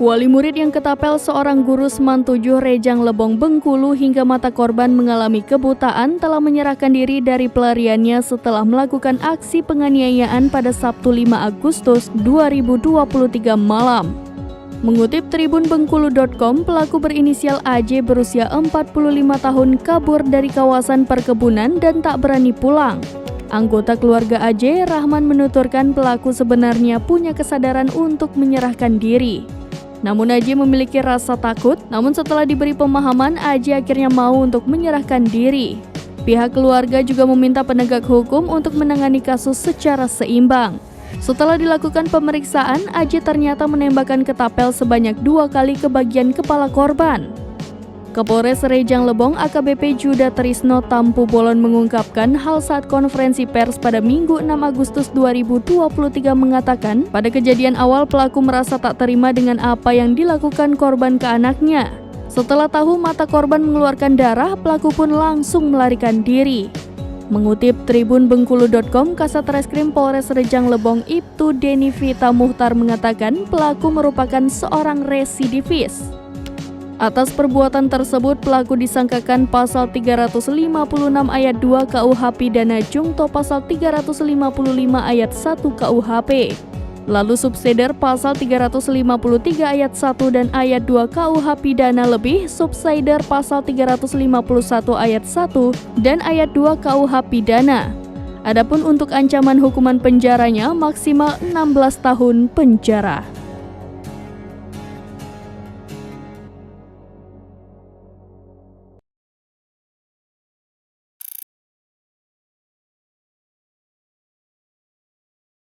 Wali murid yang ketapel seorang guru Seman 7 Rejang Lebong Bengkulu hingga mata korban mengalami kebutaan telah menyerahkan diri dari pelariannya setelah melakukan aksi penganiayaan pada Sabtu 5 Agustus 2023 malam. Mengutip tribunbengkulu.com, pelaku berinisial AJ berusia 45 tahun kabur dari kawasan perkebunan dan tak berani pulang. Anggota keluarga AJ, Rahman, menuturkan pelaku sebenarnya punya kesadaran untuk menyerahkan diri. Namun AJ memiliki rasa takut, namun setelah diberi pemahaman, AJ akhirnya mau untuk menyerahkan diri. Pihak keluarga juga meminta penegak hukum untuk menangani kasus secara seimbang. Setelah dilakukan pemeriksaan, AJ ternyata menembakkan ketapel sebanyak 2 kali ke bagian kepala korban. Kapolres Rejang Lebong AKBP Juda Trisno Tampu Bolon mengungkapkan hal saat konferensi pers pada Minggu 6 Agustus 2023 mengatakan pada kejadian awal pelaku merasa tak terima dengan apa yang dilakukan korban ke anaknya. Setelah tahu mata korban mengeluarkan darah, pelaku pun langsung melarikan diri. Mengutip tribunbengkulu.com, Kasat Reskrim Polres Rejang Lebong Ibtu Deni Vita Muhtar mengatakan pelaku merupakan seorang residivis. Atas perbuatan tersebut, pelaku disangkakan pasal 356 ayat 2 KUH Pidana Jungto pasal 355 ayat 1 KUHP. Lalu subsidiar pasal 353 ayat 1 dan ayat 2 KUH Pidana lebih subsidiar pasal 351 ayat 1 dan ayat 2 KUH Pidana. Adapun untuk ancaman hukuman penjaranya maksimal 16 tahun penjara.